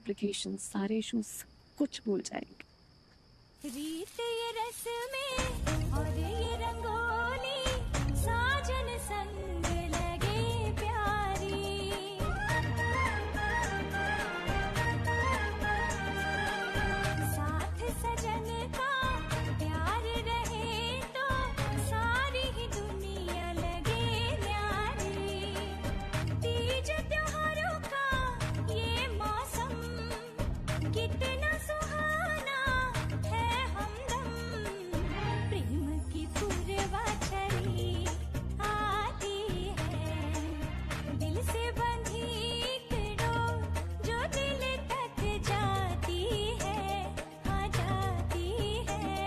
Complication, सारे issues कुछ भूल जाएंगे। रीत ये रस्में और ये रंगोली साजन संग लगे प्यारी, साथ सजन का प्यार रहे तो सारी ही दुनिया लगे न्यारी। तीज त्योहारों का ये मौसम कितना सुहाना है हमदम, प्रेम की पूर्वा छड़ी आती है, दिल से बंधी एक डोर जो दिल तक जाती है, आ जाती है,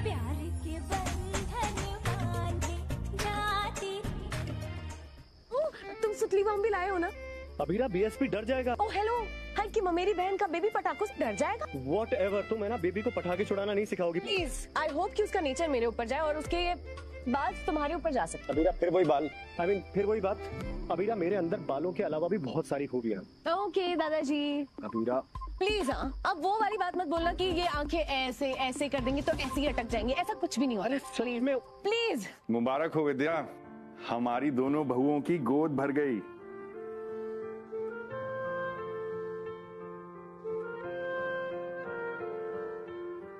प्यार के बंधन बांधे जाती। तुम सुतली बम भी लाए हो ना? अबीरा बीएसपी डर जाएगा। ओह हेलो, हाय कि मेरी बहन का बेबी पटाखों से डर जाएगा? Whatever, तुम है ना बेबी को पटाखे छुड़ाना नहीं सिखाओगी। प्लीज, आई होप कि उसका नेचर मेरे ऊपर जाए और उसके ये बाल तुम्हारे ऊपर जा सकते। अबीरा फिर वही बाल, फिर वही बात। अबीरा मेरे अंदर बालों के अलावा भी बहुत सारी खूबियां। ओके दादाजी। अबीरा प्लीज हाँ, अब वो वाली बात मत बोलना कि ये आंखें ऐसे ऐसे कर देंगी तो ऐसे ही अटक जाएंगी, ऐसा कुछ भी नहीं होगा। अरे शरीर में प्लीज। मुबारक हो विद्या, हमारी दोनों बहुओं की गोद भर गई।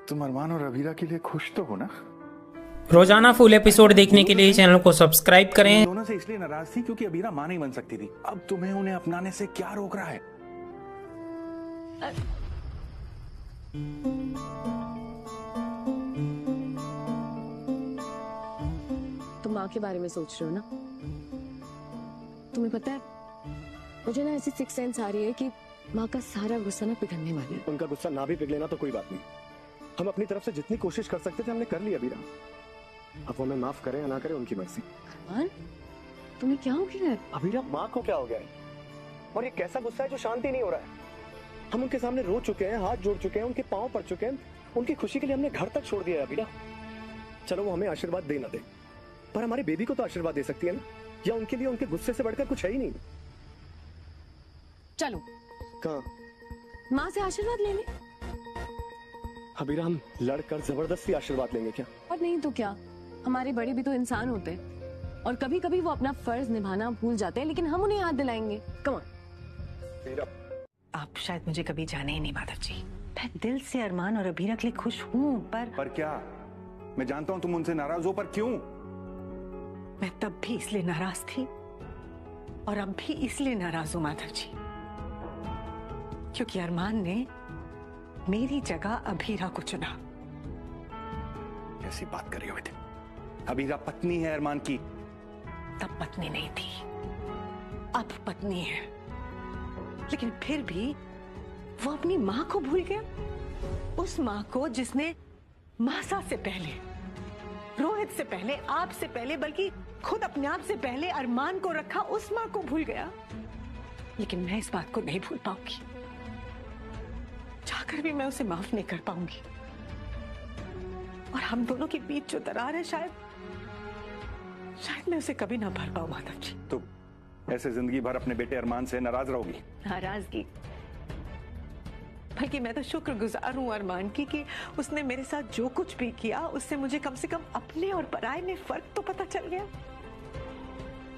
तुम अरमान और अबीरा के लिए खुश तो हो ना? रोजाना फुल एपिसोड देखने के लिए चैनल को सब्सक्राइब करें। दोनों से इसलिए नाराज थी क्योंकि अबीरा मां नहीं बन सकती थी। अब तुम्हें उन्हें अपनाने से क्या रोक रहा है? तुम माँ के बारे में सोच रहे हो ना? तुम्हें पता है मुझे ना ऐसी सिक्स सेंस आ रही है कि माँ का सारा गुस्सा ना पिघलने वाली है। उनका गुस्सा ना भी पिघले ना तो कोई बात नहीं, हम अपनी तरफ से जितनी कोशिश कर सकते थे हमने कर ली अबीरा। अब वो हमें माफ करें या ना करें उनकी मर्जी। अरमान, तुम्हें क्या हो गया है? अबीरा माँ को क्या हो गया है? और ये कैसा गुस्सा है जो शांति नहीं हो रहा है? हम उनके सामने रो चुके हैं, हाथ जोड़ चुके हैं, उनके पांव पड़ चुके हैं, उनकी खुशी के लिए हमने घर तक छोड़ दिया है अबीरा। चलो वो हमें आशीर्वाद दे ना दे, पर हमारे बेबी को तो आशीर्वाद दे सकती है ना? या उनके लिए उनके गुस्से से बढ़कर कुछ है ही नहीं? चलो कहाँ? माँ से आशीर्वाद ले ले। अबीरा हम लड़कर जबरदस्ती आशीर्वाद लेंगे क्या? और नहीं तो क्या, हमारे बड़े भी तो इंसान होते हैं और कभी कभी वो अपना फर्ज निभाना भूल जाते हैं, लेकिन हम उन्हें याद दिलाएंगे। Come on. आप शायद मुझे कभी जाने ही नहीं माधव जी। मैं दिल से अरमान और अबीरा के लिए खुश हूँ, पर क्या? मैं जानता हूँ तुम उनसे नाराज हो, पर क्यों? मैं तब भी इसलिए नाराज थी और अब भी इसलिए नाराज हूँ माधव जी, क्योंकि अरमान ने मेरी जगह अबीरा को चुना। कैसी बात कर रही हो बेटे? अबीरा पत्नी है अरमान की। तब पत्नी नहीं थी, अब पत्नी है, लेकिन फिर भी वो अपनी माँ को भूल गया। उस माँ को जिसने मासा से पहले, रोहित से पहले, आप से पहले, बल्कि खुद अपने आप से पहले अरमान को रखा, उस माँ को भूल गया। लेकिन मैं इस बात को नहीं भूल पाऊंगी, चाहकर भी मैं उसे माफ नहीं कर पाऊंगी। और हम दोनों के बीच जो दरार है, शायद मैं उसे कभी ना भर पाऊं माधव जी। तो ऐसे जिंदगी भर अपने बेटे अरमान से नाराज रहोगी? नाराजगी, बल्कि मैं तो शुक्रगुजार हूं अरमान की कि उसने मेरे साथ जो कुछ भी किया उससे मुझे कम से कम अपने और पराये में फर्क तो पता चल गया।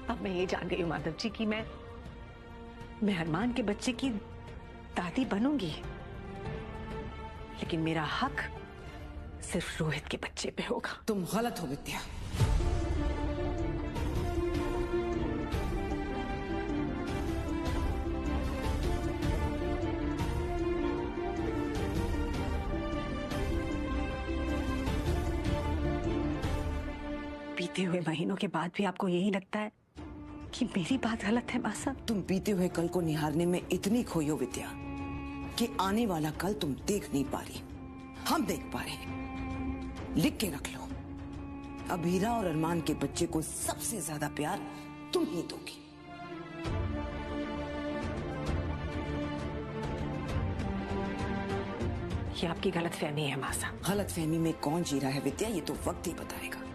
अब मैं ये जान गई हूं माधव जी कि मैं अरमान के बच्चे की दादी बनूंगी, लेकिन मेरा हक सिर्फ रोहित के बच्चे पे होगा। तुम गलत हो विद्या। बीते हुए महीनों के बाद भी आपको यही लगता है कि मेरी बात गलत है मासा? तुम बीते हुए कल को निहारने में इतनी खोई हो विद्या कि आने वाला कल तुम देख नहीं पा रही, हम देख पा रहे। लिख के रख लो, अबीरा और अरमान के बच्चे को सबसे ज्यादा प्यार तुम ही दोगी। ये आपकी गलतफहमी है मासा। गलतफहमी में कौन जी रहा है विद्या, ये तो वक्त ही बताएगा।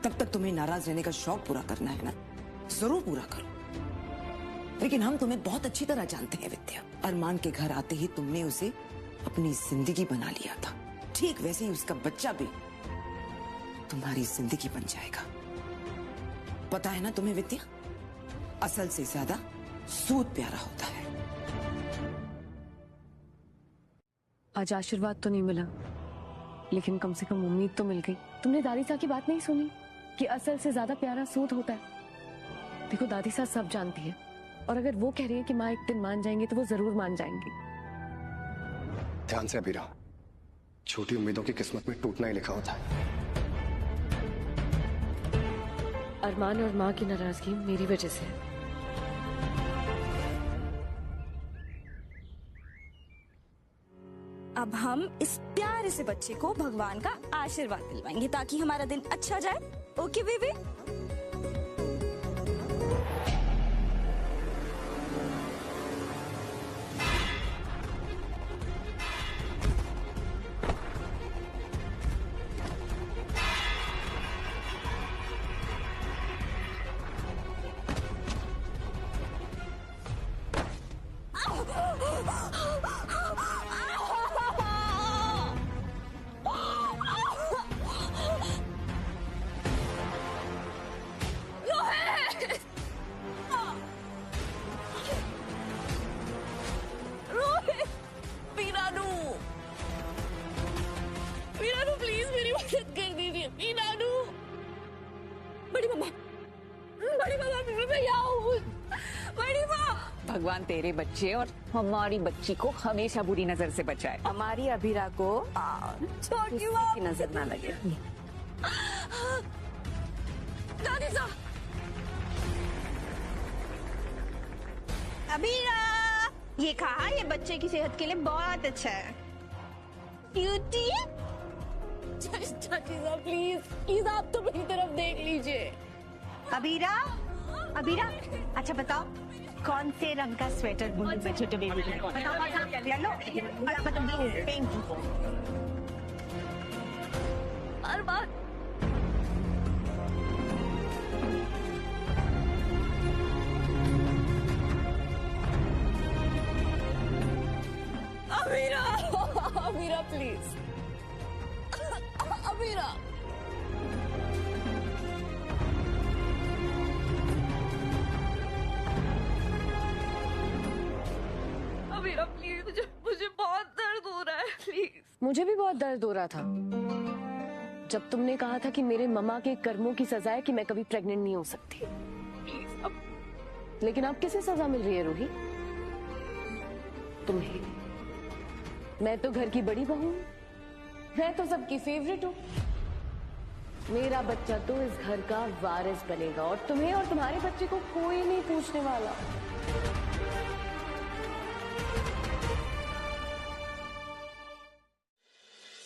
तब तक तुम्हें नाराज रहने का शौक पूरा करना है ना, जरूर पूरा करो। लेकिन हम तुम्हें बहुत अच्छी तरह जानते हैं विद्या। अरमान के घर आते ही तुमने उसे अपनी जिंदगी बना लिया था, ठीक वैसे ही उसका बच्चा भी तुम्हारी जिंदगी बन जाएगा। पता है ना तुम्हें विद्या, असल से ज्यादा सूद प्यारा होता है। आज आशीर्वाद तो नहीं मिला, लेकिन कम से कम उम्मीद तो मिल गई। तुमने दादी साहब की बात नहीं सुनी कि असल से ज्यादा प्यारा सूद होता है? देखो दादी साहब सब जानती है, और अगर वो कह रही है कि माँ एक दिन मान जाएंगे तो वो जरूर मान जाएंगी। ध्यान से अबीरा, छोटी उम्मीदों की किस्मत में टूटना ही लिखा होता है। अरमान और माँ की नाराजगी मेरी वजह से है। अब हम इस प्यारे से बच्चे को भगवान का आशीर्वाद दिलवाएंगे ताकि हमारा दिन अच्छा जाए। Okay baby? भगवान तेरे बच्चे और हमारी बच्ची को हमेशा बुरी नजर से बचाए। हमारी अभीरा को छोटी की नजर ना लगे। दादी साहब, अभीरा ये कहा, ये बच्चे की सेहत के लिए बहुत अच्छा है। क्यूटी, चाची साहब प्लीज प्लीज आप तो मेरी तरफ देख लीजिए। अभीरा, अभीरा अच्छा बताओ कौन से रंग का स्वेटर बुनी है छोटे बेबी को? Yellow, pink. Arman, Amira, Amira please, Amira. Amira please, मुझे बहुत दर्द हो रहा है प्लीज। मुझे भी बहुत दर्द हो रहा था जब तुमने कहा था कि मेरे मम्मा के कर्मों की सजा है कि मैं कभी प्रेग्नेंट नहीं हो सकती। प्लीज अब, लेकिन अब किसे सजा मिल रही है रूही? तुम्हें। मैं तो घर की बड़ी बहू हूँ, मैं तो सबकी फेवरेट हूँ। मेरा बच्चा तो इस घर का वारिस बनेगा और तुम्हें और तुम्हारे बच्चे को कोई नहीं पूछने वाला।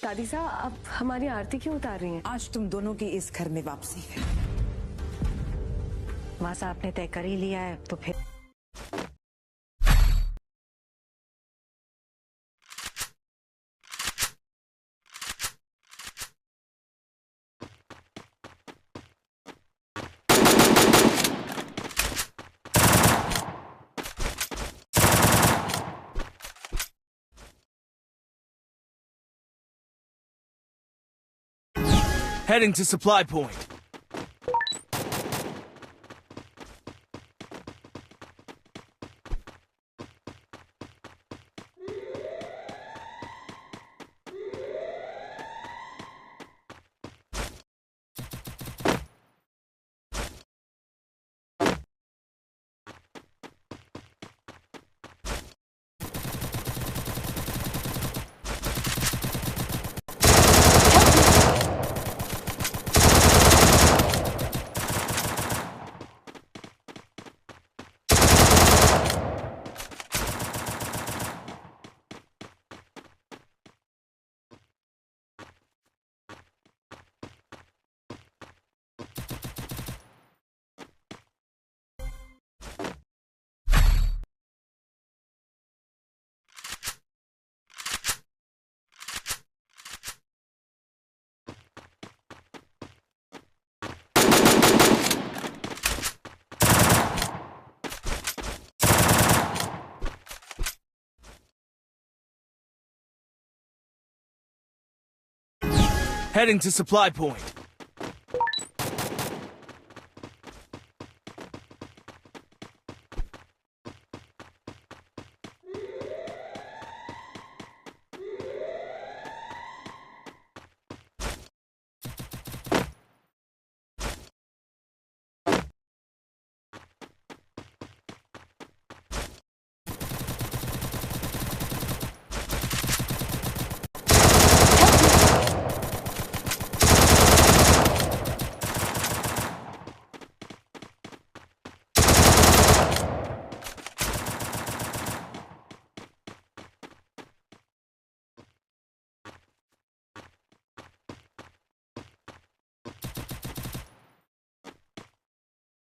दादी साहब, आप हमारी आरती क्यों उतार रही हैं? आज तुम दोनों की इस घर में वापसी है। वासा आपने तय कर ही लिया है तो फिर Heading to supply point. Heading to supply point.